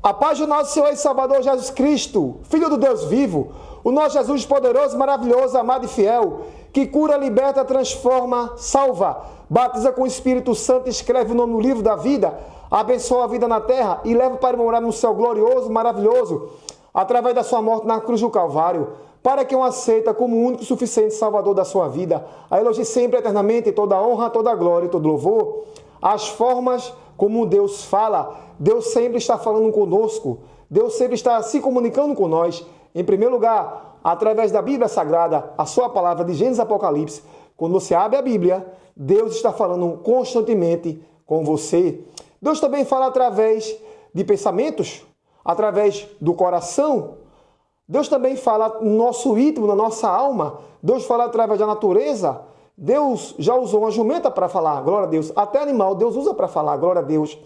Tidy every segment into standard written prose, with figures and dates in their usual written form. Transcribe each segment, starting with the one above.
A paz do nosso Senhor e Salvador Jesus Cristo, Filho do Deus vivo, o nosso Jesus poderoso, maravilhoso, amado e fiel, que cura, liberta, transforma, salva, batiza com o Espírito Santo, escreve o nome no livro da vida, abençoa a vida na terra e leva para morar no céu glorioso, maravilhoso, através da sua morte na cruz do Calvário, para que o aceita como o único e suficiente Salvador da sua vida. A elogie sempre, eternamente, toda a honra, toda a glória e todo louvor. As formas como Deus fala, Deus sempre está falando conosco, Deus sempre está se comunicando com nós. Em primeiro lugar, através da Bíblia Sagrada, a sua palavra de Gênesis e Apocalipse. Quando você abre a Bíblia, Deus está falando constantemente com você. Deus também fala através de pensamentos, através do coração. Deus também fala no nosso íntimo, na nossa alma. Deus fala através da natureza. Deus já usou uma jumenta para falar, glória a Deus. Até animal Deus usa para falar, glória a Deus.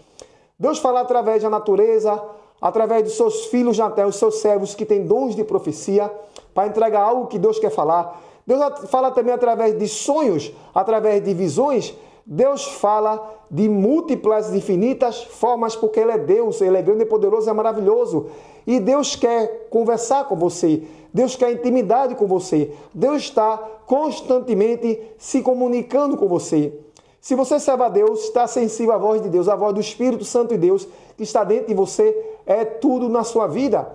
Deus fala através da natureza, através dos seus filhos na terra, os seus servos que têm dons de profecia, para entregar algo que Deus quer falar. Deus fala também através de sonhos, através de visões. Deus fala de múltiplas, infinitas formas, porque Ele é Deus, Ele é grande, poderoso, é maravilhoso. E Deus quer conversar com você, Deus quer intimidade com você, Deus está constantemente se comunicando com você. Se você serve a Deus, está sensível à voz de Deus, à voz do Espírito Santo de Deus que está dentro de você, é tudo na sua vida.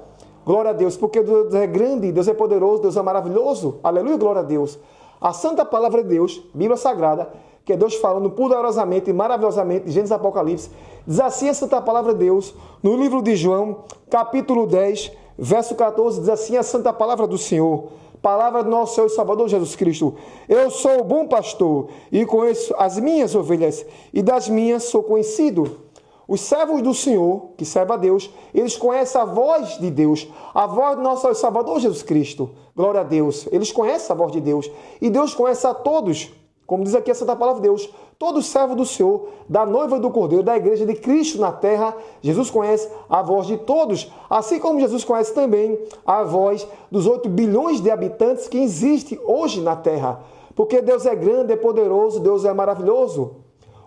Glória a Deus, porque Deus é grande, Deus é poderoso, Deus é maravilhoso. Aleluia, glória a Deus. A santa palavra de Deus, Bíblia Sagrada, que é Deus falando poderosamente e maravilhosamente, Gênesis e Apocalipse, diz assim a santa palavra de Deus, no livro de João, capítulo 10, verso 14, diz assim a santa palavra do Senhor, palavra do nosso Senhor e Salvador Jesus Cristo. Eu sou o bom pastor e conheço as minhas ovelhas, e das minhas sou conhecido. Os servos do Senhor, que servem a Deus, eles conhecem a voz de Deus, a voz do nosso Senhor e Salvador Jesus Cristo. Glória a Deus. Eles conhecem a voz de Deus. E Deus conhece a todos, como diz aqui a santa palavra de Deus, todo servo do Senhor, da noiva do Cordeiro, da igreja de Cristo na terra, Jesus conhece a voz de todos, assim como Jesus conhece também a voz dos 8 bilhões de habitantes que existem hoje na terra. Porque Deus é grande, é poderoso, Deus é maravilhoso.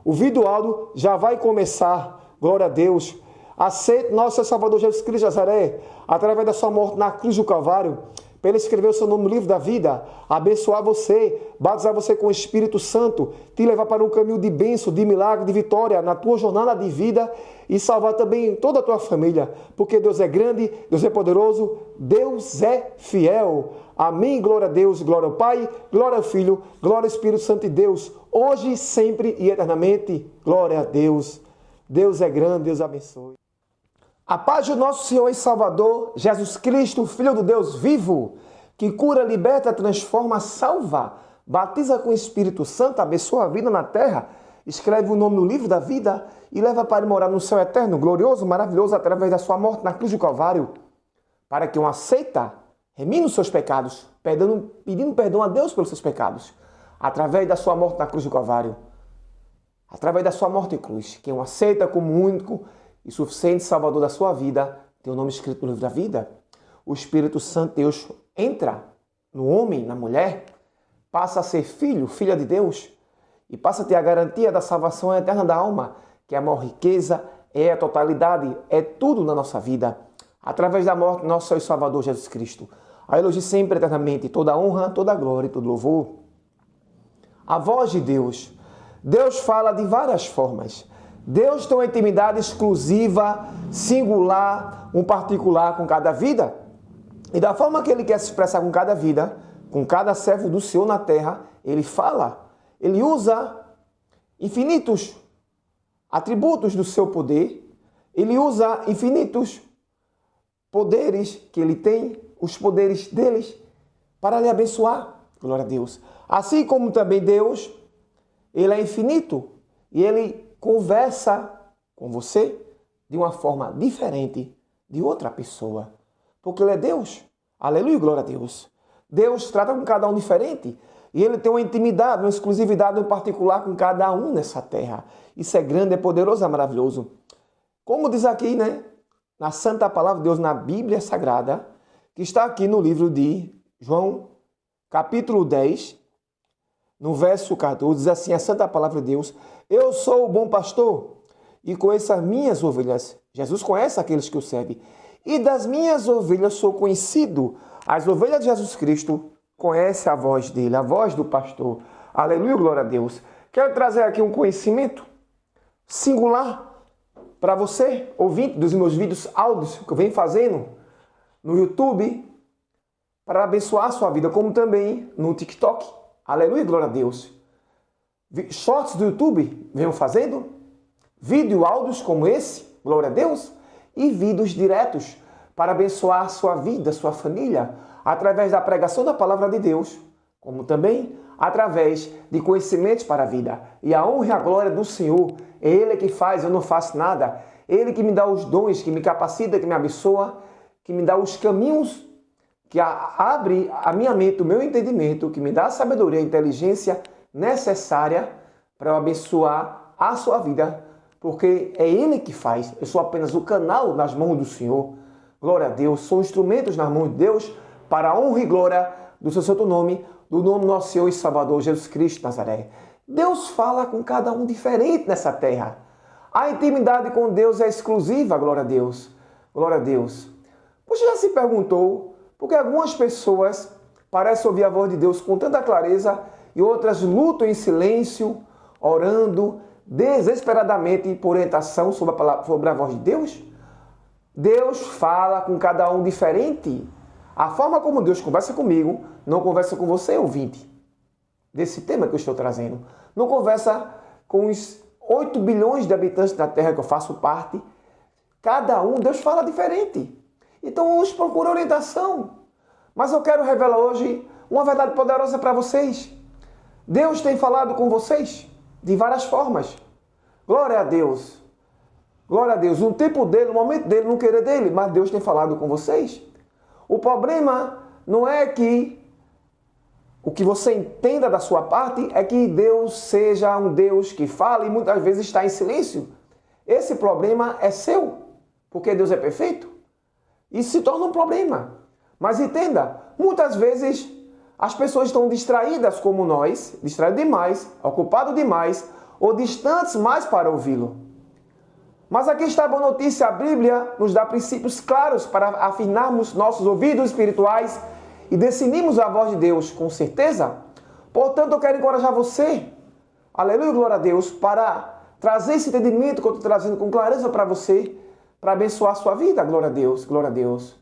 O vídeo áudio já vai começar. Glória a Deus. Aceite nosso Salvador Jesus Cristo de Nazaré, através da sua morte na cruz do Calvário, para Ele escrever o seu nome no livro da vida, abençoar você, batizar você com o Espírito Santo, te levar para um caminho de bênção, de milagre, de vitória na tua jornada de vida e salvar também toda a tua família, porque Deus é grande, Deus é poderoso, Deus é fiel. Amém, glória a Deus, glória ao Pai, glória ao Filho, glória ao Espírito Santo de Deus, hoje, sempre e eternamente. Glória a Deus. Deus é grande, Deus abençoe. A paz do nosso Senhor e Salvador, Jesus Cristo, Filho do Deus vivo, que cura, liberta, transforma, salva, batiza com o Espírito Santo, abençoa a vida na terra, escreve o nome no livro da vida e leva para morar no céu eterno, glorioso, maravilhoso, através da sua morte na cruz do Calvário, para que um aceita, remina os seus pecados, pedindo perdão a Deus pelos seus pecados, através da sua morte na cruz do Calvário. Através da sua morte e cruz, quem o aceita como único e suficiente Salvador da sua vida, tem o nome escrito no livro da vida. O Espírito Santo de Deus entra no homem, na mulher, passa a ser filho, filha de Deus, e passa a ter a garantia da salvação eterna da alma, que é a maior riqueza, é a totalidade, é tudo na nossa vida. Através da morte do nosso Senhor e Salvador Jesus Cristo. A elogie sempre eternamente toda a honra, toda a glória e todo louvor. A voz de Deus. Deus fala de várias formas. Deus tem uma intimidade exclusiva, singular, um particular com cada vida. E da forma que Ele quer se expressar com cada vida, com cada servo do Senhor na terra, Ele fala. Ele usa infinitos atributos do seu poder. Ele usa infinitos poderes que Ele tem, os poderes deles, para lhe abençoar. Glória a Deus. Assim como também Deus, Ele é infinito e Ele conversa com você de uma forma diferente de outra pessoa. Porque Ele é Deus. Aleluia, glória a Deus. Deus trata com cada um diferente e Ele tem uma intimidade, uma exclusividade, um particular com cada um nessa terra. Isso é grande, é poderoso, é maravilhoso. Como diz aqui, na Santa Palavra de Deus, na Bíblia Sagrada, que está aqui no livro de João, capítulo 10, no verso 14, diz assim a Santa Palavra de Deus: Eu sou o bom pastor e conheço as minhas ovelhas. Jesus conhece aqueles que o servem. E das minhas ovelhas sou conhecido. As ovelhas de Jesus Cristo conhecem a voz dele, a voz do pastor. Aleluia, glória a Deus. Quero trazer aqui um conhecimento singular para você, ouvinte dos meus vídeos áudios que eu venho fazendo no YouTube, para abençoar a sua vida, como também no TikTok. Aleluia, glória a Deus. Shorts do YouTube venho fazendo, vídeo áudios como esse, glória a Deus, e vídeos diretos para abençoar a sua vida, a sua família, através da pregação da palavra de Deus, como também através de conhecimentos para a vida. E a honra e a glória do Senhor, é Ele que faz, eu não faço nada. Ele que me dá os dons, que me capacita, que me abençoa, que me dá os caminhos, que abre a minha mente, o meu entendimento, que me dá a sabedoria, a inteligência necessária para eu abençoar a sua vida, porque é Ele que faz. Eu sou apenas o canal nas mãos do Senhor. Glória a Deus. Sou instrumentos nas mãos de Deus para a honra e glória do seu santo nome, do nome do nosso Senhor e Salvador Jesus Cristo de Nazaré. Deus fala com cada um diferente nessa terra. A intimidade com Deus é exclusiva, glória a Deus. Glória a Deus. Você já se perguntou por que algumas pessoas parecem ouvir a voz de Deus com tanta clareza e outras lutam em silêncio, orando desesperadamente por orientação sobre a voz de Deus? Deus fala com cada um diferente. A forma como Deus conversa comigo, não conversa com você, ouvinte, desse tema que eu estou trazendo. Não conversa com os 8 bilhões de habitantes da Terra que eu faço parte. Cada um, Deus fala diferente. Então, uns procuram orientação. Mas eu quero revelar hoje uma verdade poderosa para vocês. Deus tem falado com vocês de várias formas. Glória a Deus. Glória a Deus. No tempo dele, no momento dele, no querer dele, mas Deus tem falado com vocês. O problema não é que o que você entenda da sua parte é que Deus seja um Deus que fala e muitas vezes está em silêncio. Esse problema é seu, porque Deus é perfeito. Isso se torna um problema. Mas entenda, muitas vezes as pessoas estão distraídas como nós, distraídas demais, ocupadas demais ou distantes mais para ouvi-lo. Mas aqui está a boa notícia, a Bíblia nos dá princípios claros para afinarmos nossos ouvidos espirituais e discernirmos a voz de Deus com certeza. Portanto, eu quero encorajar você, aleluia, glória a Deus, para trazer esse entendimento que eu estou trazendo com clareza para você, para abençoar a sua vida, glória a Deus, glória a Deus.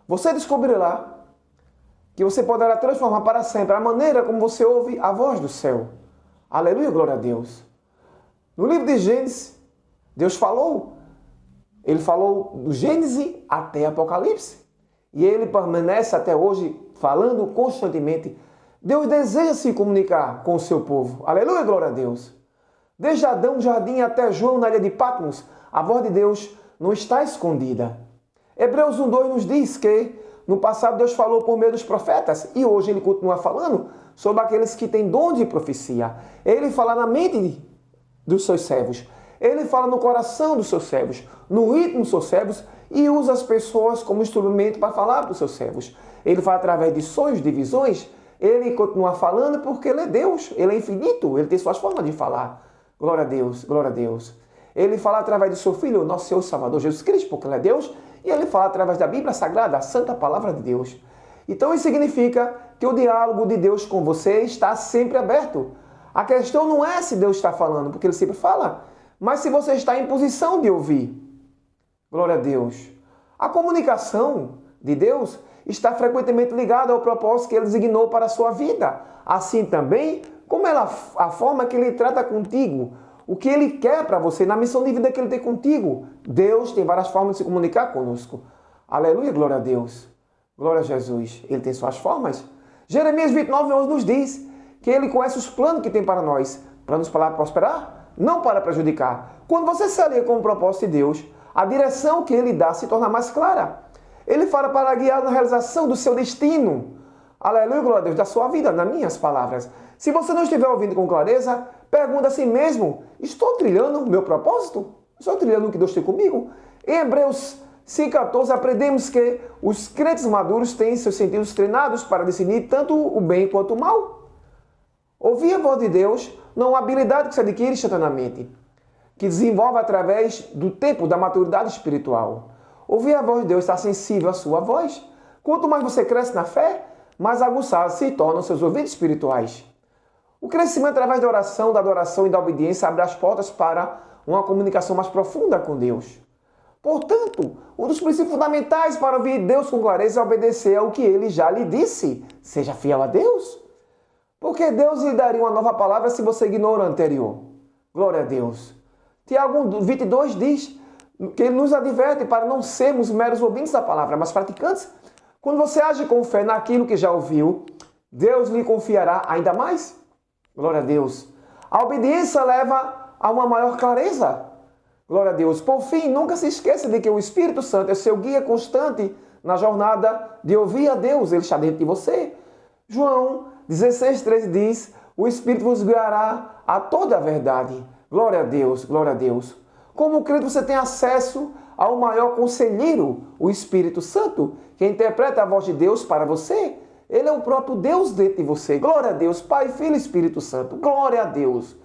Você descobrirá que você poderá transformar para sempre a maneira como você ouve a voz do céu. Aleluia, glória a Deus. No livro de Gênesis, Deus falou. Ele falou do Gênesis até Apocalipse. E ele permanece até hoje falando constantemente. Deus deseja se comunicar com o seu povo. Aleluia, glória a Deus. Desde Adão no jardim até João na ilha de Patmos, a voz de Deus não está escondida. Hebreus 1:2 nos diz que no passado Deus falou por meio dos profetas e hoje Ele continua falando sobre aqueles que têm dom de profecia. Ele fala na mente dos seus servos. Ele fala no coração dos seus servos, no ritmo dos seus servos e usa as pessoas como instrumento para falar para os seus servos. Ele fala através de sonhos, de visões. Ele continua falando porque Ele é Deus, Ele é infinito, Ele tem suas formas de falar. Glória a Deus, glória a Deus. Ele fala através do seu Filho, nosso Senhor e Salvador Jesus Cristo, porque Ele é Deus, e Ele fala através da Bíblia Sagrada, a Santa Palavra de Deus. Então isso significa que o diálogo de Deus com você está sempre aberto. A questão não é se Deus está falando, porque Ele sempre fala, mas se você está em posição de ouvir. Glória a Deus. A comunicação de Deus está frequentemente ligada ao propósito que Ele designou para a sua vida. Assim também, como a forma que Ele trata contigo, o que Ele quer para você, na missão de vida que Ele tem contigo. Deus tem várias formas de se comunicar conosco. Aleluia, glória a Deus. Glória a Jesus. Ele tem suas formas. Jeremias 29:11 nos diz que Ele conhece os planos que tem para nós, para nos prosperar, não para prejudicar. Quando você se alia com o propósito de Deus, a direção que Ele dá se torna mais clara. Ele fala para guiar na realização do seu destino. Aleluia, glória a Deus, da sua vida, nas minhas palavras. Se você não estiver ouvindo com clareza, pergunta a si mesmo, estou trilhando o meu propósito? Estou trilhando o que Deus tem comigo? Em Hebreus 5:14 aprendemos que os crentes maduros têm seus sentidos treinados para discernir tanto o bem quanto o mal. Ouvir a voz de Deus não é uma habilidade que se adquire instantaneamente. que desenvolve através do tempo da maturidade espiritual. Ouvir a voz de Deus, estar sensível à sua voz. Quanto mais você cresce na fé, mais aguçados se tornam seus ouvidos espirituais. O crescimento através da oração, da adoração e da obediência abre as portas para uma comunicação mais profunda com Deus. Portanto, um dos princípios fundamentais para ouvir Deus com clareza é obedecer ao que Ele já lhe disse. Seja fiel a Deus. Porque Deus lhe daria uma nova palavra se você ignora a anterior. Glória a Deus. Tiago 22 diz que Ele nos adverte para não sermos meros ouvintes da palavra, mas praticantes. Quando você age com fé naquilo que já ouviu, Deus lhe confiará ainda mais. Glória a Deus. A obediência leva a uma maior clareza. Glória a Deus. Por fim, nunca se esqueça de que o Espírito Santo é seu guia constante na jornada de ouvir a Deus. Ele está dentro de você. João 16,13 diz: o Espírito vos guiará a toda a verdade. Glória a Deus, glória a Deus. Como crente, você tem acesso ao maior conselheiro, o Espírito Santo, que interpreta a voz de Deus para você. Ele é o próprio Deus dentro de você. Glória a Deus, Pai, Filho e Espírito Santo. Glória a Deus.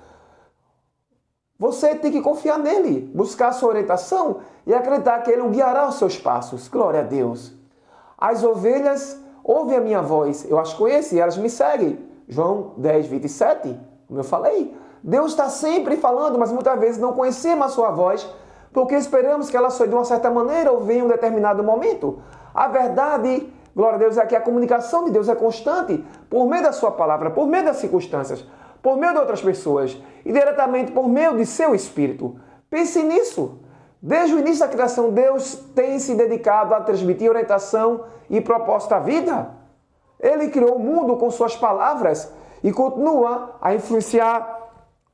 Você tem que confiar nele, buscar a sua orientação e acreditar que ele o guiará os seus passos. Glória a Deus. As ovelhas ouvem a minha voz, eu as conheço e elas me seguem. João 10:27, como eu falei. Deus está sempre falando, mas muitas vezes não conhecemos a sua voz, porque esperamos que ela soe de uma certa maneira ou venha em um determinado momento. A verdade, glória a Deus, é que a comunicação de Deus é constante por meio da sua palavra, por meio das circunstâncias, por meio de outras pessoas e diretamente por meio de seu Espírito. Pense nisso. Desde o início da criação, Deus tem se dedicado a transmitir orientação e propósito à vida. Ele criou o mundo com suas palavras e continua a influenciar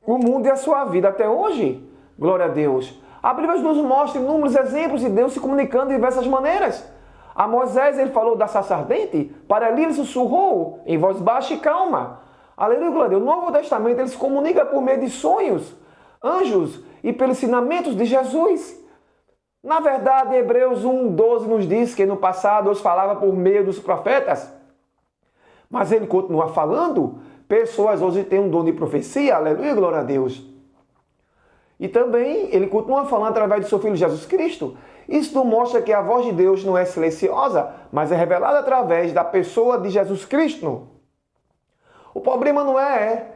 o mundo e a sua vida até hoje. Glória a Deus. A Bíblia nos mostra inúmeros exemplos de Deus se comunicando de diversas maneiras. A Moisés ele falou da sarça ardente, para ele sussurrou em voz baixa e calma. Aleluia, glória a Deus. No Novo Testamento ele se comunica por meio de sonhos, anjos e pelos ensinamentos de Jesus. Na verdade, Hebreus 1:12 nos diz que no passado Deus falava por meio dos profetas, mas ele continua falando. Pessoas hoje têm um dom de profecia, aleluia, glória a Deus. E também ele continua falando através de seu Filho Jesus Cristo. Isso mostra que a voz de Deus não é silenciosa, mas é revelada através da pessoa de Jesus Cristo. O problema não é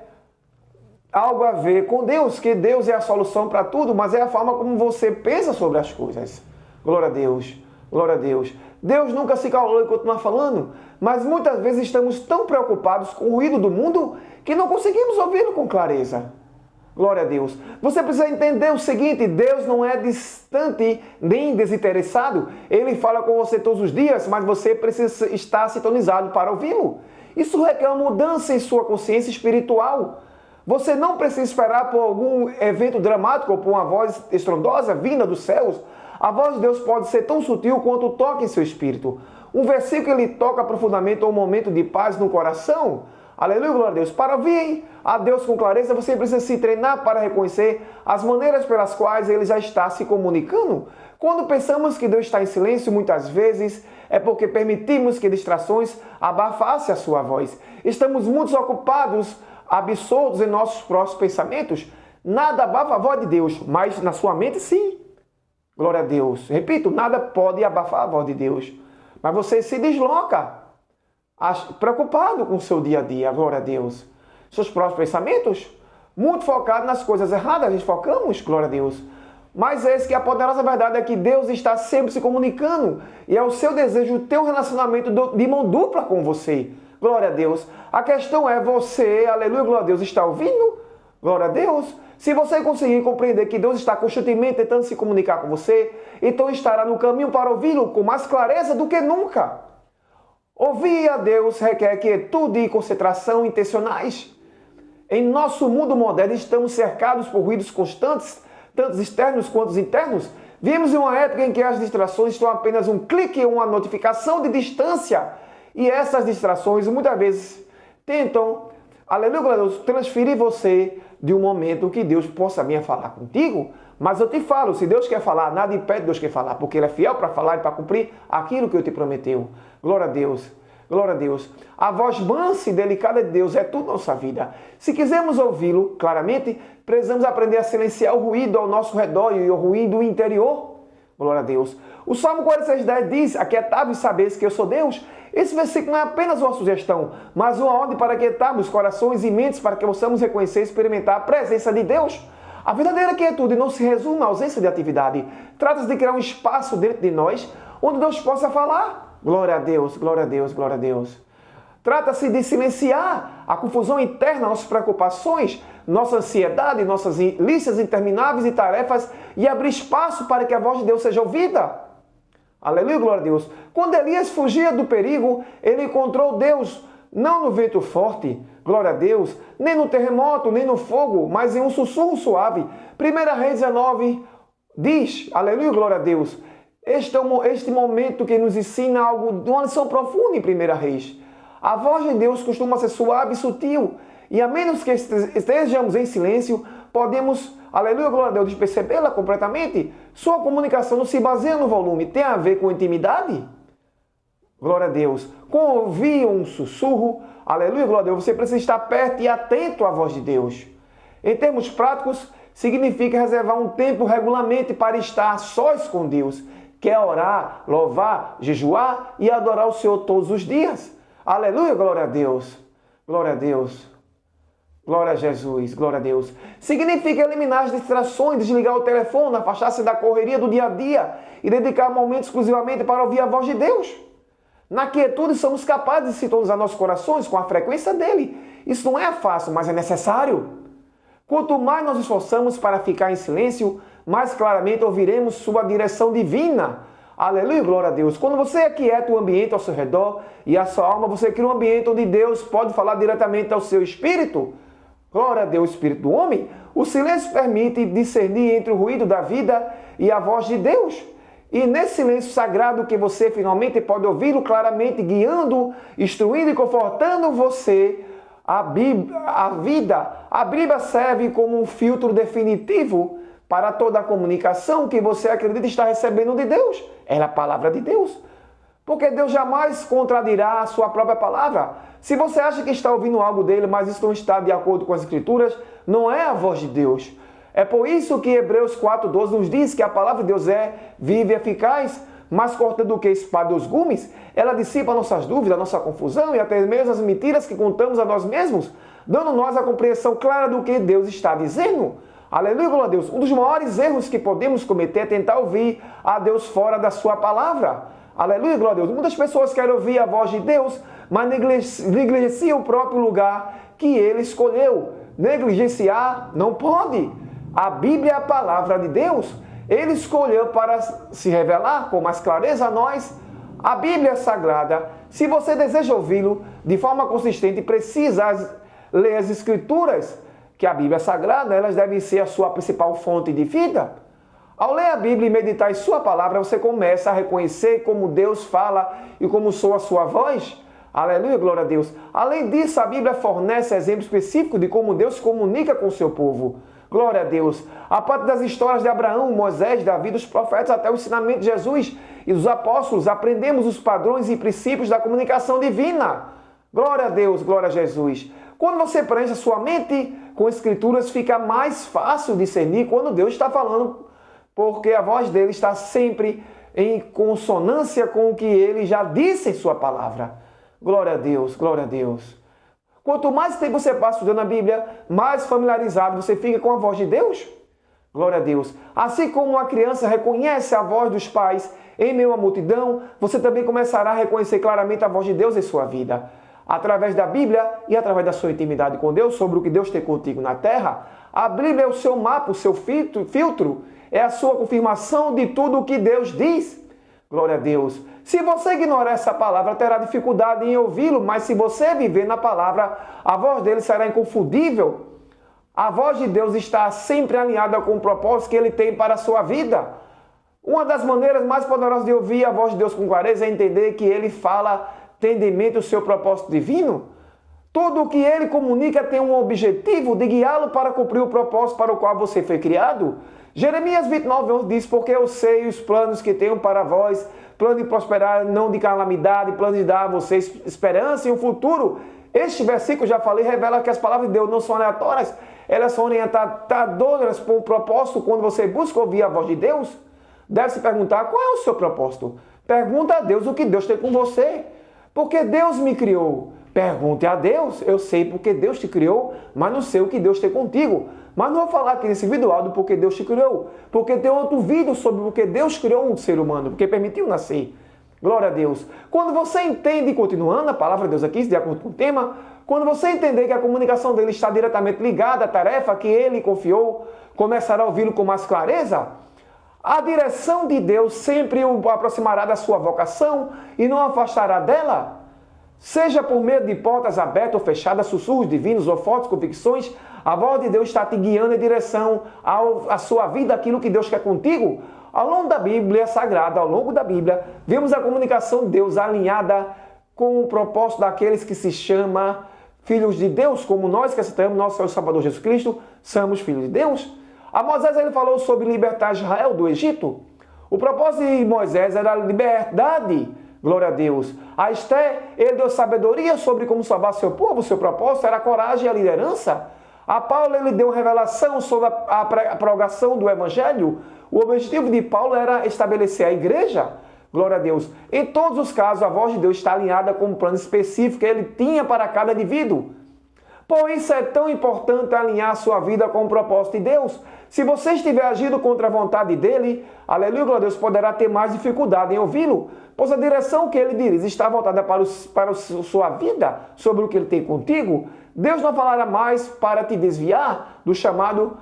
algo a ver com Deus, que Deus é a solução para tudo, mas é a forma como você pensa sobre as coisas. Glória a Deus, glória a Deus. Deus nunca se calou e continua falando, mas muitas vezes estamos tão preocupados com o ruído do mundo que não conseguimos ouvi-lo com clareza. Glória a Deus. Você precisa entender o seguinte: Deus não é distante nem desinteressado. Ele fala com você todos os dias, mas você precisa estar sintonizado para ouvi-lo. Isso requer uma mudança em sua consciência espiritual. Você não precisa esperar por algum evento dramático ou por uma voz estrondosa vinda dos céus. A voz de Deus pode ser tão sutil quanto o toque em seu espírito. Um versículo que lhe toca profundamente ou um momento de paz no coração. Aleluia, glória a Deus. Para ouvir a Deus com clareza, você precisa se treinar para reconhecer as maneiras pelas quais Ele já está se comunicando. Quando pensamos que Deus está em silêncio, muitas vezes é porque permitimos que distrações abafassem a sua voz. Estamos muito ocupados, absortos em nossos próprios pensamentos. Nada abafa a voz de Deus, mas na sua mente sim. Glória a Deus. Repito, nada pode abafar a voz de Deus. Mas você se desloca, preocupado com o seu dia a dia. Glória a Deus. Seus próprios pensamentos, muito focados nas coisas erradas, a gente focamos, glória a Deus. Mas eis que a poderosa verdade é que Deus está sempre se comunicando. E é o seu desejo ter um relacionamento de mão dupla com você. Glória a Deus. A questão é você, aleluia, glória a Deus, está ouvindo? Glória a Deus. Se você conseguir compreender que Deus está constantemente tentando se comunicar com você, então estará no caminho para ouvi-lo com mais clareza do que nunca. Ouvir a Deus requer quietude e concentração intencionais. Em nosso mundo moderno estamos cercados por ruídos constantes, tanto externos quanto internos. Vivemos em uma época em que as distrações estão apenas um clique ou uma notificação de distância. E essas distrações muitas vezes tentam, aleluia, glória a Deus, transferir você de um momento que Deus possa vir a falar contigo. Mas eu te falo, se Deus quer falar, nada impede Deus quer falar, porque Ele é fiel para falar e para cumprir aquilo que Ele te prometeu. Glória a Deus. Glória a Deus. A voz mansa e delicada de Deus é tudo na nossa vida. Se quisermos ouvi-lo claramente, precisamos aprender a silenciar o ruído ao nosso redor e o ruído interior. Glória a Deus. O Salmo 46:10 diz: aquietai-vos e sabeis que eu sou Deus. Esse versículo não é apenas uma sugestão, mas uma ordem para aquietarmos corações e mentes para que possamos reconhecer e experimentar a presença de Deus. A verdadeira quietude não se resume à ausência de atividade. Trata-se de criar um espaço dentro de nós onde Deus possa falar. Glória a Deus, glória a Deus, glória a Deus. Trata-se de silenciar a confusão interna, nossas preocupações, nossa ansiedade, nossas listas intermináveis e tarefas e abrir espaço para que a voz de Deus seja ouvida. Aleluia, glória a Deus. Quando Elias fugia do perigo, ele encontrou Deus, não no vento forte, glória a Deus, nem no terremoto, nem no fogo, mas em um sussurro suave. 1 Reis 19 diz, aleluia, glória a Deus, este momento que nos ensina algo, uma lição profunda em 1 Reis. A voz de Deus costuma ser suave e sutil, e a menos que estejamos em silêncio, podemos, aleluia, glória a Deus, percebê-la completamente. Sua comunicação não se baseia no volume, tem a ver com intimidade. Glória a Deus. Com ouvir um sussurro, aleluia, glória a Deus, você precisa estar perto e atento à voz de Deus. Em termos práticos, significa reservar um tempo regularmente para estar sós com Deus, que é orar, louvar, jejuar e adorar o Senhor todos os dias. Aleluia, glória a Deus. Glória a Deus. Glória a Jesus, glória a Deus. Significa eliminar as distrações, desligar o telefone, afastar-se da correria do dia a dia e dedicar momentos exclusivamente para ouvir a voz de Deus. Na quietude somos capazes de sintonizar nossos corações com a frequência dele. Isso não é fácil, mas é necessário. Quanto mais nos esforçamos para ficar em silêncio, mais claramente ouviremos sua direção divina. Aleluia, glória a Deus. Quando você aquieta o ambiente ao seu redor e a sua alma, você cria um ambiente onde Deus pode falar diretamente ao seu espírito. Glória a Deus, espírito do homem. O silêncio permite discernir entre o ruído da vida e a voz de Deus. E nesse silêncio sagrado que você finalmente pode ouvi-lo claramente, guiando, instruindo e confortando você, a Bíblia serve como um filtro definitivo para toda a comunicação que você acredita estar recebendo de Deus. É a palavra de Deus. Porque Deus jamais contradirá a sua própria palavra. Se você acha que está ouvindo algo dele, mas isso não está de acordo com as Escrituras, não é a voz de Deus. É por isso que Hebreus 4:12 nos diz que a palavra de Deus é viva e eficaz, mais cortante do que espada dos gumes. Ela dissipa nossas dúvidas, nossa confusão e até mesmo as mentiras que contamos a nós mesmos, dando nós a compreensão clara do que Deus está dizendo. Aleluia, glória a Deus. Um dos maiores erros que podemos cometer é tentar ouvir a Deus fora da sua palavra. Aleluia, glória a Deus. Muitas pessoas querem ouvir a voz de Deus, mas negligenciam o próprio lugar que ele escolheu. Negligenciar não pode. A Bíblia é a palavra de Deus. Ele escolheu para se revelar com mais clareza a nós. A Bíblia é sagrada. Se você deseja ouvi-lo de forma consistente, precisa ler as Escrituras, que a Bíblia é sagrada, elas devem ser a sua principal fonte de vida. Ao ler a Bíblia e meditar em sua palavra, você começa a reconhecer como Deus fala e como soa a sua voz. Aleluia, glória a Deus. Além disso, a Bíblia fornece exemplos específicos de como Deus se comunica com o seu povo. Glória a Deus. A parte das histórias de Abraão, Moisés, Davi, dos profetas, até o ensinamento de Jesus e dos apóstolos, aprendemos os padrões e princípios da comunicação divina. Glória a Deus, glória a Jesus. Quando você preenche a sua mente com escrituras, fica mais fácil discernir quando Deus está falando, porque a voz dele está sempre em consonância com o que ele já disse em sua palavra. Glória a Deus, glória a Deus. Quanto mais tempo você passa estudando a Bíblia, mais familiarizado você fica com a voz de Deus. Glória a Deus. Assim como uma criança reconhece a voz dos pais em meio à multidão, você também começará a reconhecer claramente a voz de Deus em sua vida. Através da Bíblia e através da sua intimidade com Deus, sobre o que Deus tem contigo na terra, a Bíblia é o seu mapa, o seu filtro, é a sua confirmação de tudo o que Deus diz. Glória a Deus. Se você ignorar essa palavra, terá dificuldade em ouvi-lo, mas se você viver na palavra, a voz dele será inconfundível. A voz de Deus está sempre alinhada com o propósito que ele tem para a sua vida. Uma das maneiras mais poderosas de ouvir a voz de Deus com clareza é entender que ele fala tendo em mente o seu propósito divino. Tudo o que ele comunica tem um objetivo de guiá-lo para cumprir o propósito para o qual você foi criado. Jeremias 29:11 diz, porque eu sei os planos que tenho para vós, plano de prosperar, não de calamidade, plano de dar a vocês esperança e um futuro. Este versículo, já falei, revela que as palavras de Deus não são aleatórias, elas são orientadoras por um propósito. Quando você busca ouvir a voz de Deus, deve se perguntar qual é o seu propósito. Pergunta a Deus o que Deus tem com você. Porque Deus me criou. Pergunte a Deus. Eu sei porque Deus te criou, mas não sei o que Deus tem contigo. Mas não vou falar aqui nesse vídeo áudio porque Deus te criou. Porque tem outro vídeo sobre porque Deus criou um ser humano, porque permitiu nascer. Glória a Deus. Quando você entende, continuando a palavra de Deus aqui, de acordo com o tema, quando você entender que a comunicação dele está diretamente ligada à tarefa que ele confiou, começará a ouvi-lo com mais clareza. A direção de Deus sempre o aproximará da sua vocação e não afastará dela. Seja por meio de portas abertas ou fechadas, sussurros divinos ou fortes convicções, a voz de Deus está te guiando em direção à sua vida, aquilo que Deus quer contigo. Ao longo da Bíblia Sagrada, ao longo da Bíblia, vemos a comunicação de Deus alinhada com o propósito daqueles que se chamam filhos de Deus, como nós que aceitamos nosso Senhor Salvador Jesus Cristo, somos filhos de Deus. A Moisés ele falou sobre libertar Israel do Egito. O propósito de Moisés era a liberdade, glória a Deus. A Esté, ele deu sabedoria sobre como salvar seu povo. Seu propósito era a coragem e a liderança. A Paulo ele deu revelação sobre a pregação do Evangelho. O objetivo de Paulo era estabelecer a igreja. Glória a Deus. Em todos os casos, a voz de Deus está alinhada com um plano específico que ele tinha para cada indivíduo. Por isso é tão importante alinhar a sua vida com o propósito de Deus. Se você estiver agindo contra a vontade dele, aleluia, glória a Deus, poderá ter mais dificuldade em ouvi-lo, pois a direção que ele dirige está voltada para a sua vida, sobre o que ele tem contigo. Deus não falará mais para te desviar do chamado,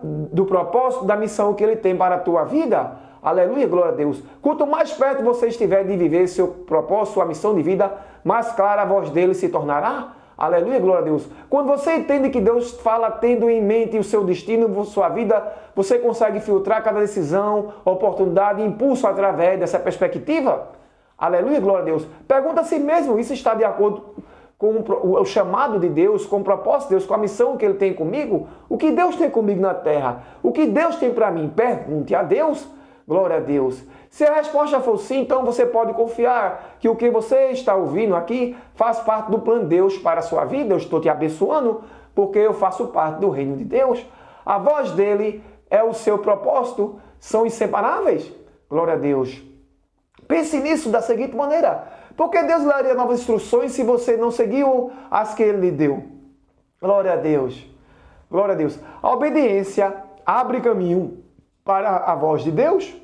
do propósito, da missão que ele tem para a tua vida. Aleluia, glória a Deus. Quanto mais perto você estiver de viver seu propósito, sua missão de vida, mais clara a voz dele se tornará. Aleluia, glória a Deus. Quando você entende que Deus fala tendo em mente o seu destino, sua vida, você consegue filtrar cada decisão, oportunidade e impulso através dessa perspectiva. Aleluia, glória a Deus. Pergunta a si mesmo, isso está de acordo com o chamado de Deus, com o propósito de Deus, com a missão que Ele tem comigo? O que Deus tem comigo na terra? O que Deus tem para mim? Pergunte a Deus. Glória a Deus. Se a resposta for sim, então você pode confiar que o que você está ouvindo aqui faz parte do plano de Deus para a sua vida. Eu estou te abençoando porque eu faço parte do reino de Deus. A voz dele é o seu propósito, são inseparáveis. Glória a Deus. Pense nisso da seguinte maneira. Porque Deus lhe daria novas instruções se você não seguiu as que ele lhe deu. Glória a Deus. Glória a Deus. A obediência abre caminho para a voz de Deus.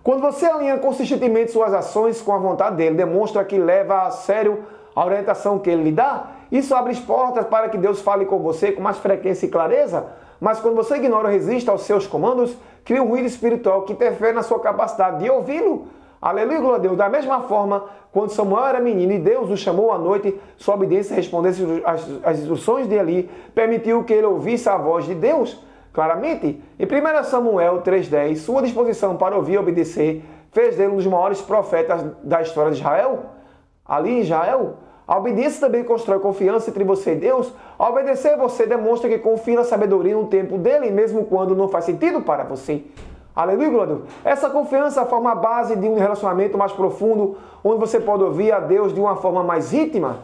Quando você alinha consistentemente suas ações com a vontade dele, demonstra que leva a sério a orientação que ele lhe dá. Isso abre as portas para que Deus fale com você com mais frequência e clareza. Mas quando você ignora ou resiste aos seus comandos, cria um ruído espiritual que interfere na sua capacidade de ouvi-lo. Aleluia, glória a Deus. Da mesma forma, quando Samuel era menino e Deus o chamou à noite, sua obediência respondesse às instruções de Eli, permitiu que ele ouvisse a voz de Deus. Claramente, em 1 Samuel 3,10, sua disposição para ouvir e obedecer fez dele um dos maiores profetas da história de Israel. Ali em Israel, a obediência também constrói confiança entre você e Deus. Ao obedecer, você demonstra que confia na sabedoria no tempo dele, mesmo quando não faz sentido para você. Aleluia, glória a Deus. Essa confiança forma a base de um relacionamento mais profundo, onde você pode ouvir a Deus de uma forma mais íntima.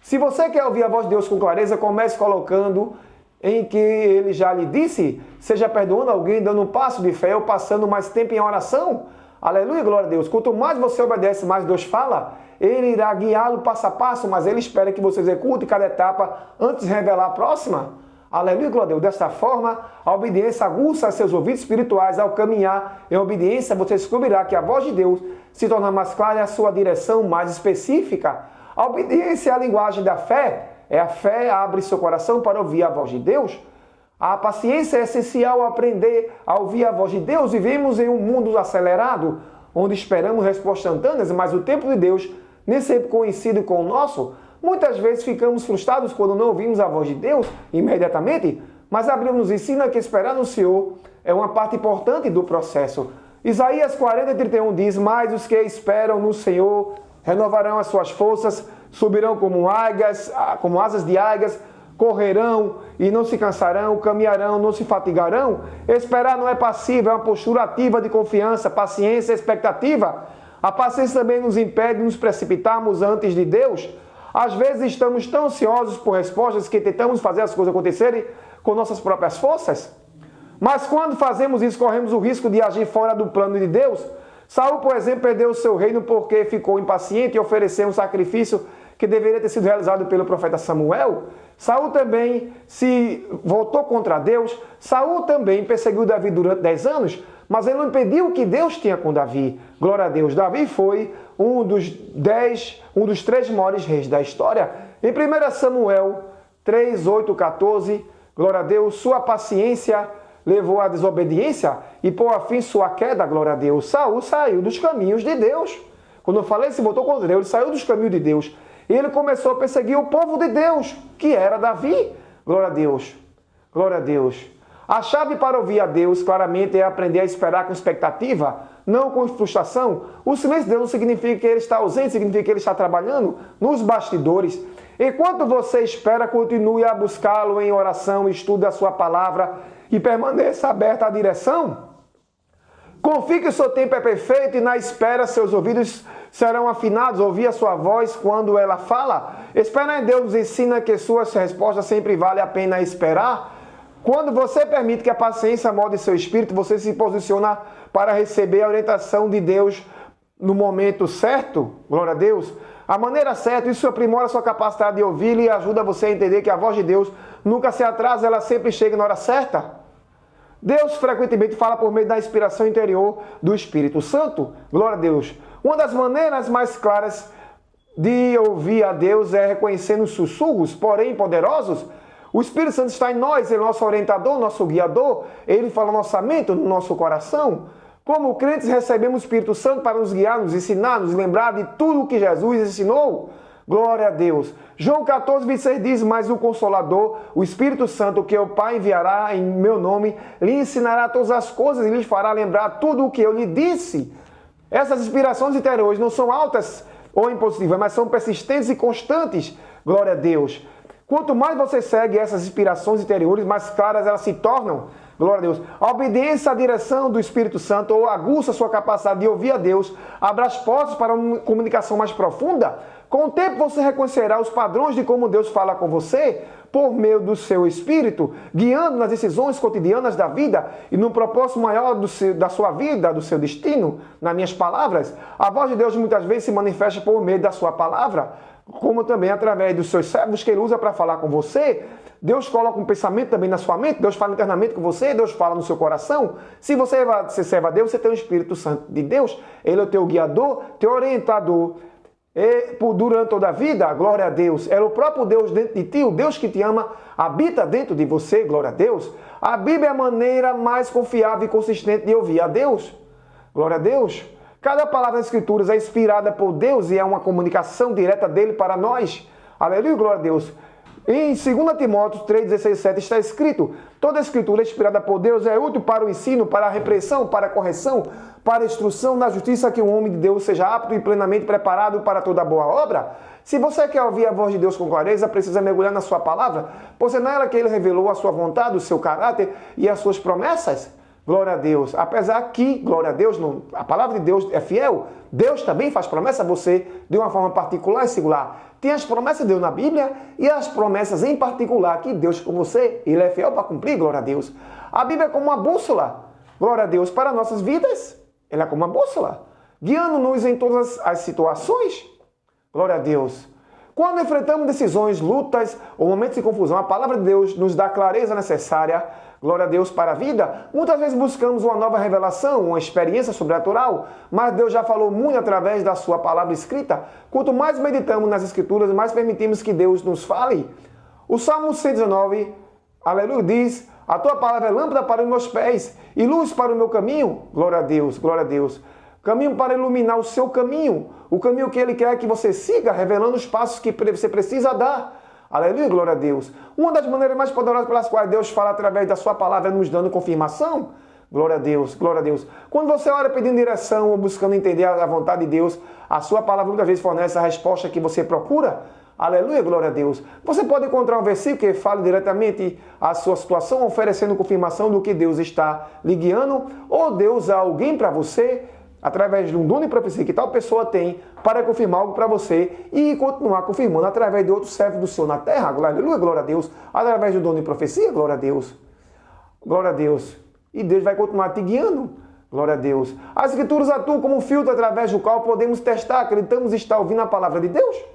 Se você quer ouvir a voz de Deus com clareza, comece colocando em que ele já lhe disse, seja perdoando alguém, dando um passo de fé ou passando mais tempo em oração. Aleluia, glória a Deus. Quanto mais você obedece, mais Deus fala. Ele irá guiá-lo passo a passo, mas ele espera que você execute cada etapa antes de revelar a próxima. Aleluia, glória a Deus. Desta forma, a obediência aguça seus ouvidos espirituais. Ao caminhar em obediência, você descobrirá que a voz de Deus se torna mais clara e a sua direção mais específica. A obediência é a linguagem da fé. A fé abre seu coração para ouvir a voz de Deus. A paciência é essencial aprender a ouvir a voz de Deus. Vivemos em um mundo acelerado, onde esperamos respostas instantâneas, mas o tempo de Deus nem sempre coincide com o nosso. Muitas vezes ficamos frustrados quando não ouvimos a voz de Deus imediatamente, mas a Bíblia nos ensina que esperar no Senhor é uma parte importante do processo. Isaías 40:31 diz, mas os que esperam no Senhor renovarão as suas forças, subirão como asas de águias, correrão e não se cansarão, caminharão, não se fatigarão. Esperar não é passivo, é uma postura ativa de confiança, paciência, expectativa. A paciência também nos impede de nos precipitarmos antes de Deus. Às vezes estamos tão ansiosos por respostas que tentamos fazer as coisas acontecerem com nossas próprias forças. Mas quando fazemos isso, corremos o risco de agir fora do plano de Deus. Saul, por exemplo, perdeu o seu reino porque ficou impaciente e ofereceu um sacrifício que deveria ter sido realizado pelo profeta Samuel. Saul também se voltou contra Deus. Saul também perseguiu Davi durante 10 anos, mas ele não impediu o que Deus tinha com Davi. Glória a Deus. Davi foi um dos 3 maiores reis da história. Em 1 Samuel 3, 8, 14, glória a Deus, sua paciência levou à desobediência e por fim sua queda, glória a Deus. Saul saiu dos caminhos de Deus. Quando eu falei, se voltou contra Deus, ele saiu dos caminhos de Deus. E ele começou a perseguir o povo de Deus, que era Davi. Glória a Deus. Glória a Deus. A chave para ouvir a Deus, claramente, é aprender a esperar com expectativa, não com frustração. O silêncio de Deus não significa que ele está ausente, significa que ele está trabalhando nos bastidores. Enquanto você espera, continue a buscá-lo em oração, estude a sua palavra e permaneça aberta à direção. Confie que o seu tempo é perfeito e na espera seus ouvidos serão afinados, ouvir a sua voz quando ela fala. Esperar em Deus nos ensina que suas respostas sempre vale a pena esperar. Quando você permite que a paciência molde seu espírito, você se posiciona para receber a orientação de Deus no momento certo, glória a Deus, a maneira certa. Isso aprimora a sua capacidade de ouvi-lo e ajuda você a entender que a voz de Deus nunca se atrasa, ela sempre chega na hora certa. Deus frequentemente fala por meio da inspiração interior do Espírito Santo. Glória a Deus. Uma das maneiras mais claras de ouvir a Deus é reconhecendo os sussurros, porém poderosos. O Espírito Santo está em nós, ele é nosso orientador, nosso guiador. Ele fala na nossa mente, no nosso coração. Como crentes, recebemos o Espírito Santo para nos guiar, nos ensinar, nos lembrar de tudo o que Jesus ensinou. Glória a Deus. João 14, 26 diz, mas o Consolador, o Espírito Santo, que o Pai enviará em meu nome, lhe ensinará todas as coisas e lhe fará lembrar tudo o que eu lhe disse. Essas inspirações interiores não são altas ou impositivas, mas são persistentes e constantes. Glória a Deus. Quanto mais você segue essas inspirações interiores, mais claras elas se tornam. Glória a Deus. A obediência à direção do Espírito Santo ou aguça a sua capacidade de ouvir a Deus, abre as portas para uma comunicação mais profunda. Com o tempo você reconhecerá os padrões de como Deus fala com você por meio do seu Espírito, guiando nas decisões cotidianas da vida e no propósito maior da sua vida, do seu destino. Nas minhas palavras, a voz de Deus muitas vezes se manifesta por meio da sua palavra, como também através dos seus servos que ele usa para falar com você. Deus coloca um pensamento também na sua mente, Deus fala internamente com você, Deus fala no seu coração. Se você serve a Deus, você tem o Espírito Santo de Deus, ele é o teu guiador, teu orientador. Durante toda a vida, glória a Deus, é o próprio Deus dentro de ti, o Deus que te ama, habita dentro de você, glória a Deus. A Bíblia é a maneira mais confiável e consistente de ouvir a Deus, glória a Deus. Cada palavra das Escrituras é inspirada por Deus e é uma comunicação direta dele para nós, aleluia, glória a Deus. Em 2 Timóteo 3, 16, 7 está escrito, toda a Escritura inspirada por Deus é útil para o ensino, para a repreensão, para a correção, para a instrução na justiça, que o homem de Deus seja apto e plenamente preparado para toda boa obra. Se você quer ouvir a voz de Deus com clareza, precisa mergulhar na sua palavra, pois é nela que ele revelou a sua vontade, o seu caráter e as suas promessas. Glória a Deus. Apesar que, glória a Deus, a palavra de Deus é fiel, Deus também faz promessa a você de uma forma particular e singular. Tem as promessas de Deus na Bíblia e as promessas em particular que Deus com você, ele é fiel para cumprir, glória a Deus. A Bíblia é como uma bússola, glória a Deus, para nossas vidas. Ela é como uma bússola, guiando-nos em todas as situações. Glória a Deus. Quando enfrentamos decisões, lutas ou momentos de confusão, a palavra de Deus nos dá a clareza necessária, glória a Deus, para a vida. Muitas vezes buscamos uma nova revelação, uma experiência sobrenatural, mas Deus já falou muito através da sua palavra escrita. Quanto mais meditamos nas Escrituras, mais permitimos que Deus nos fale. O Salmo 119, aleluia, diz, a tua palavra é lâmpada para os meus pés e luz para o meu caminho. Glória a Deus, glória a Deus. Caminho para iluminar o seu caminho, o caminho que ele quer que você siga, revelando os passos que você precisa dar. Aleluia, glória a Deus. Uma das maneiras mais poderosas pelas quais Deus fala através da sua palavra é nos dando confirmação. Glória a Deus, glória a Deus. Quando você ora pedindo direção ou buscando entender a vontade de Deus, a sua palavra muitas vezes fornece a resposta que você procura. Aleluia, glória a Deus. Você pode encontrar um versículo que fale diretamente à sua situação, oferecendo confirmação do que Deus está lhe guiando, ou Deus há alguém para você, através de um dom de profecia que tal pessoa tem, para confirmar algo para você e continuar confirmando através de outros servos do Senhor na terra. Aleluia, glória a Deus. Através do dom de profecia, glória a Deus. Glória a Deus. E Deus vai continuar te guiando. Glória a Deus. As Escrituras atuam como um filtro através do qual podemos testar, acreditamos estar ouvindo a palavra de Deus.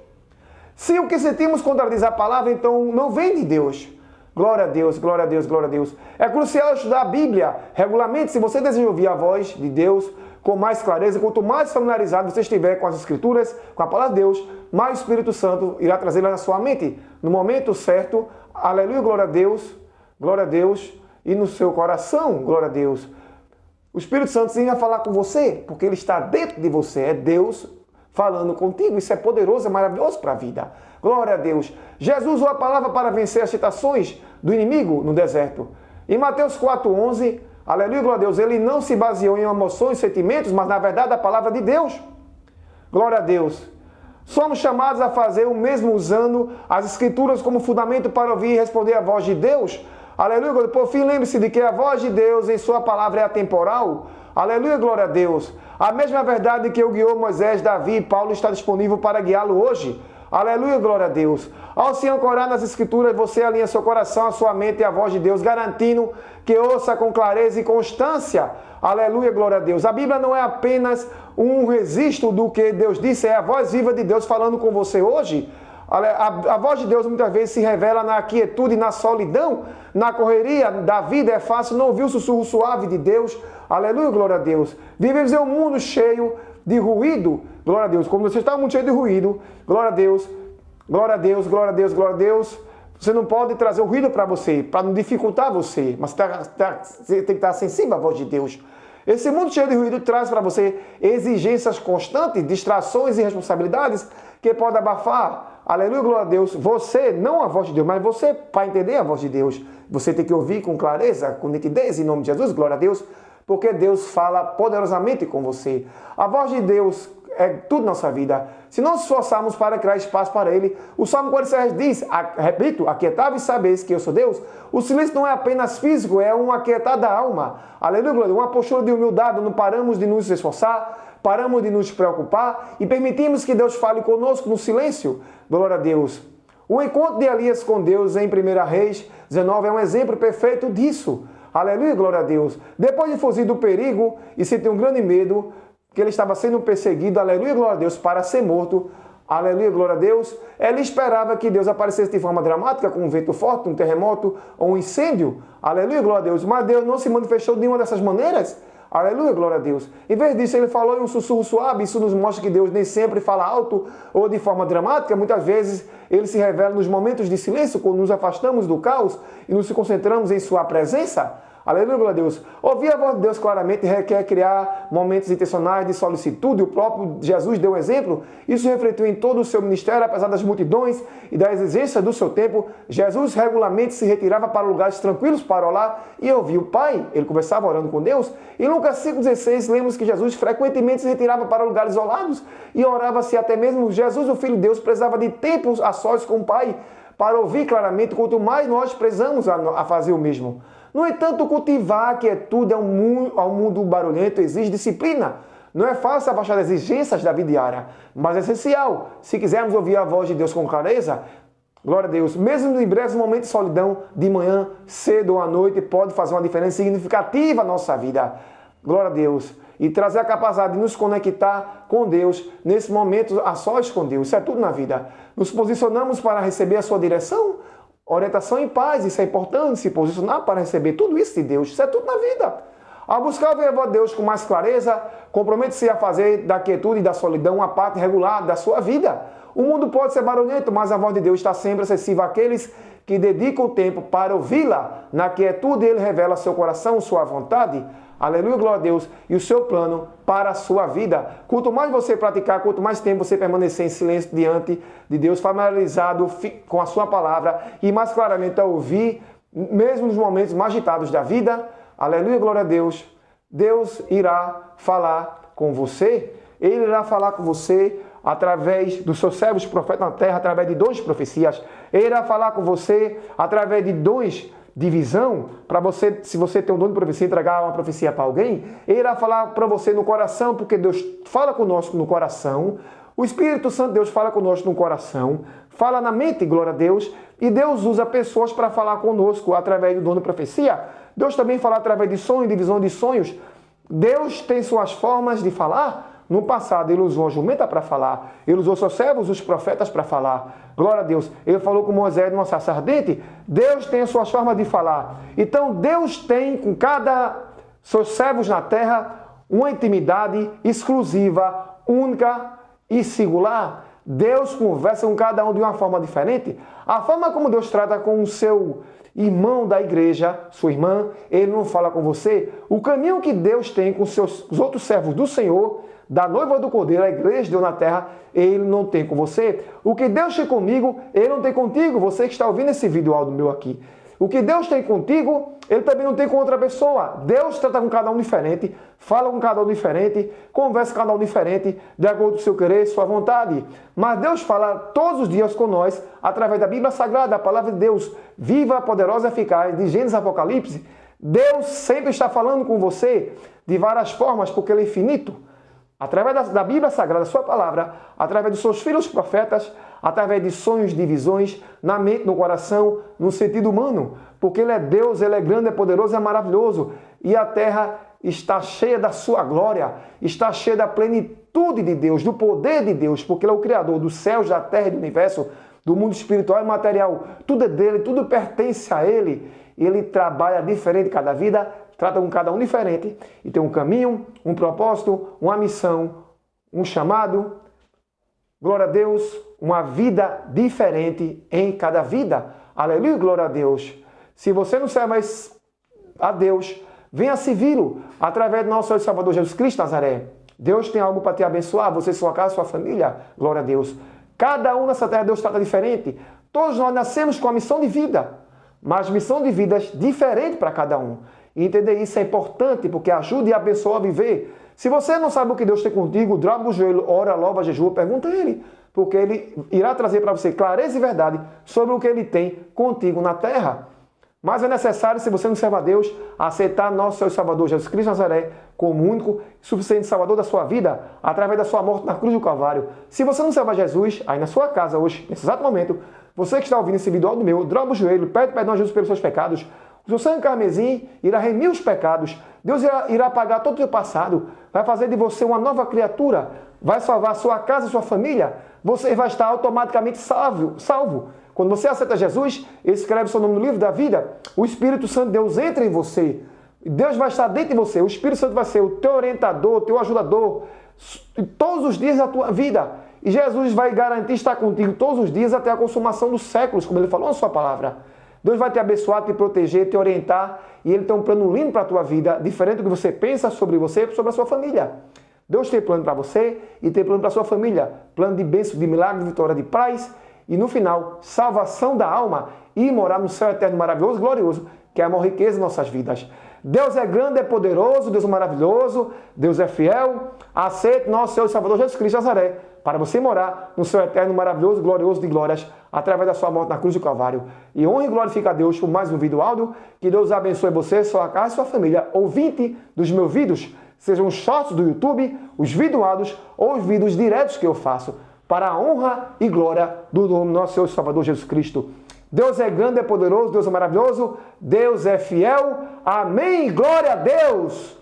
Se o que sentimos contradiz a palavra, então não vem de Deus. Glória a Deus, glória a Deus, glória a Deus. É crucial estudar a Bíblia regularmente. Se você deseja ouvir a voz de Deus com mais clareza, quanto mais familiarizado você estiver com as Escrituras, com a palavra de Deus, mais o Espírito Santo irá trazê-la na sua mente. No momento certo, aleluia, glória a Deus, e no seu coração, glória a Deus. O Espírito Santo sim vai falar com você, porque ele está dentro de você. É Deus falando contigo. Isso é poderoso, é maravilhoso para a vida. Glória a Deus. Jesus usou a palavra para vencer as tentações do inimigo no deserto. Em Mateus 4:11, aleluia, glória a Deus, ele não se baseou em emoções e sentimentos, mas na verdade a palavra de Deus. Glória a Deus. Somos chamados a fazer o mesmo usando as Escrituras como fundamento para ouvir e responder à voz de Deus. Aleluia, por fim, lembre-se de que a voz de Deus em sua palavra é atemporal. Aleluia, glória a Deus. A mesma verdade que o guiou Moisés, Davi e Paulo está disponível para guiá-lo hoje. Aleluia, glória a Deus. Ao se ancorar nas Escrituras, você alinha seu coração, a sua mente e a voz de Deus, garantindo que ouça com clareza e constância. Aleluia, glória a Deus. A Bíblia não é apenas um registro do que Deus disse, é a voz viva de Deus falando com você hoje. A voz de Deus muitas vezes se revela na quietude, na solidão, na correria da vida. É fácil não ouvir o sussurro suave de Deus. Aleluia, glória a Deus. Vivemos em um mundo cheio de ruído. Glória a Deus. Como você está em um mundo cheio de ruído, glória a Deus, glória a Deus, glória a Deus, glória a Deus. Você não pode trazer o ruído para você, para não dificultar você. Mas você tem que estar sensível à voz de Deus. Esse mundo cheio de ruído traz para você exigências constantes, distrações e responsabilidades que podem abafar. Aleluia, glória a Deus. Você, não a voz de Deus, mas você, para entender a voz de Deus, você tem que ouvir com clareza, com nitidez, em nome de Jesus, glória a Deus, porque Deus fala poderosamente com você. A voz de Deus é tudo na nossa vida. Se não nos esforçarmos para criar espaço para Ele, o Salmo 46 diz, repito, aquietai-vos e sabeis que eu sou Deus. O silêncio não é apenas físico, é um aquietar da alma. Aleluia, glória a Deus. Uma postura de humildade, não paramos de nos esforçar, paramos de nos preocupar e permitimos que Deus fale conosco no silêncio. Glória a Deus. O encontro de Elias com Deus em 1 Reis 19 é um exemplo perfeito disso. Aleluia, glória a Deus. Depois de fugir do perigo e sentir um grande medo, que ele estava sendo perseguido, aleluia, glória a Deus, para ser morto, aleluia, glória a Deus, ele esperava que Deus aparecesse de forma dramática, com um vento forte, um terremoto ou um incêndio, aleluia, glória a Deus, mas Deus não se manifestou de nenhuma dessas maneiras, aleluia, glória a Deus. Em vez disso, ele falou em um sussurro suave. Isso nos mostra que Deus nem sempre fala alto ou de forma dramática. Muitas vezes, ele se revela nos momentos de silêncio, quando nos afastamos do caos e nos concentramos em sua presença. Aleluia, glória a Deus. Ouvir a voz de Deus claramente requer criar momentos intencionais de solicitude. O próprio Jesus deu um exemplo. Isso refletiu em todo o seu ministério, apesar das multidões e da exigência do seu tempo. Jesus regularmente se retirava para lugares tranquilos para orar e ouvir o Pai. Ele conversava orando com Deus. Em Lucas 5,16, lemos que Jesus frequentemente se retirava para lugares isolados e orava-se até mesmo. Jesus, o Filho de Deus, precisava de tempos a sós com o Pai para ouvir claramente, quanto mais nós precisamos a fazer o mesmo. No entanto, cultivar a quietude ao mundo barulhento exige disciplina. Não é fácil abaixar as exigências da vida diária, mas é essencial. Se quisermos ouvir a voz de Deus com clareza, glória a Deus, mesmo em breves momentos de solidão, de manhã, cedo ou à noite, pode fazer uma diferença significativa na nossa vida. Glória a Deus. E trazer a capacidade de nos conectar com Deus nesse momento a sós com Deus. Isso é tudo na vida. Nos posicionamos para receber a sua direção, orientação e paz. Isso é importante, se posicionar para receber tudo isso de Deus. Isso é tudo na vida. Ao buscar ouvir a voz de Deus com mais clareza, compromete-se a fazer da quietude e da solidão uma parte regular da sua vida. O mundo pode ser barulhento, mas a voz de Deus está sempre acessível àqueles que dedicam o tempo para ouvi-la. Na quietude, Ele revela seu coração, sua vontade. Aleluia, glória a Deus. E o seu plano para a sua vida. Quanto mais você praticar, quanto mais tempo você permanecer em silêncio diante de Deus, familiarizado com a sua palavra e mais claramente a ouvir, mesmo nos momentos mais agitados da vida, aleluia, glória a Deus, Deus irá falar com você. Ele irá falar com você, através dos seus servos profetas na terra, através de dons de profecias. Ele irá falar com você através de dons de visão, para você, se você tem um dom de profecia, entregar uma profecia para alguém, ele irá falar para você no coração, porque Deus fala conosco no coração, o Espírito Santo de Deus fala conosco no coração, fala na mente, glória a Deus, e Deus usa pessoas para falar conosco através do dom de profecia. Deus também fala através de sonhos, de visão de sonhos. Deus tem suas formas de falar. No passado, ele usou a jumenta para falar. Ele usou seus servos, os profetas, para falar. Glória a Deus. Ele falou com Moisés numa sarça ardente. Deus tem as suas formas de falar. Então, Deus tem com cada seus servos na terra uma intimidade exclusiva, única e singular. Deus conversa com cada um de uma forma diferente. A forma como Deus trata com o seu irmão da igreja, sua irmã, ele não fala com você. O caminho que Deus tem com os outros servos do Senhor, da noiva do Cordeiro, a igreja de Deus na terra, ele não tem com você. O que Deus tem comigo, ele não tem contigo. Você que está ouvindo esse vídeo áudio meu aqui. O que Deus tem contigo, ele também não tem com outra pessoa. Deus trata com cada um diferente, fala com cada um diferente, conversa com cada um diferente, de acordo com o seu querer, sua vontade. Mas Deus fala todos os dias com nós, através da Bíblia Sagrada, a palavra de Deus, viva, poderosa e eficaz, de Gênesis a Apocalipse. Deus sempre está falando com você de várias formas, porque ele é infinito. Através da Bíblia Sagrada, sua palavra, através dos seus filhos profetas, através de sonhos, de visões, na mente, no coração, no sentido humano. Porque ele é Deus, ele é grande, é poderoso, é maravilhoso. E a terra está cheia da sua glória, está cheia da plenitude de Deus, do poder de Deus, porque ele é o Criador dos céus, da terra e do universo, do mundo espiritual e material. Tudo é dele, tudo pertence a ele. Ele trabalha diferente cada vida, trata com cada um diferente e tem um caminho, um propósito, uma missão, um chamado. Glória a Deus, uma vida diferente em cada vida. Aleluia, glória a Deus. Se você não serve mais a Deus, venha servi-lo através do nosso Senhor e Salvador Jesus Cristo Nazaré. Deus tem algo para te abençoar, você, sua casa, sua família. Glória a Deus. Cada um nessa terra Deus trata diferente. Todos nós nascemos com a missão de vida, mas missão de vidas diferente para cada um. E entender isso é importante, porque ajuda e abençoa a viver. Se você não sabe o que Deus tem contigo, dobra o joelho, ora, louva, jejua, pergunta a Ele. Porque Ele irá trazer para você clareza e verdade sobre o que Ele tem contigo na terra. Mas é necessário, se você não serve a Deus, aceitar nosso Senhor e Salvador Jesus Cristo Nazaré como único e suficiente Salvador da sua vida, através da sua morte na cruz do Calvário. Se você não serve a Jesus, aí na sua casa hoje, nesse exato momento, você que está ouvindo esse vídeo áudio meu, dobra o joelho, pede perdão a Jesus pelos seus pecados. O seu sangue carmesim irá remir os pecados. Deus irá apagar todo o seu passado. Vai fazer de você uma nova criatura. Vai salvar a sua casa e sua família. Você vai estar automaticamente salvo. Quando você aceita Jesus, escreve seu nome no livro da vida, o Espírito Santo de Deus entra em você. Deus vai estar dentro de você. O Espírito Santo vai ser o teu orientador, o teu ajudador, todos os dias da tua vida. E Jesus vai garantir estar contigo todos os dias até a consumação dos séculos, como Ele falou na sua palavra. Deus vai te abençoar, te proteger, te orientar, e Ele tem um plano lindo para a tua vida, diferente do que você pensa sobre você e sobre a sua família. Deus tem plano para você e tem plano para a sua família. Plano de bênção, de milagre, de vitória, de paz e, no final, salvação da alma e morar no céu eterno maravilhoso e glorioso, que é a maior riqueza em nossas vidas. Deus é grande, é poderoso, Deus é maravilhoso, Deus é fiel. Aceite nosso Senhor e Salvador Jesus Cristo Nazaré, para você morar no céu eterno, maravilhoso, glorioso de glórias, através da sua morte na cruz do Calvário. E honre e glorifique a Deus por mais um vídeo áudio. Que Deus abençoe você, sua casa e sua família. Ouvinte dos meus vídeos, sejam os shorts do YouTube, os vídeos áudios ou os vídeos diretos que eu faço, para a honra e glória do nome do nosso Senhor e Salvador Jesus Cristo. Deus é grande, é poderoso, Deus é maravilhoso, Deus é fiel. Amém. Glória a Deus.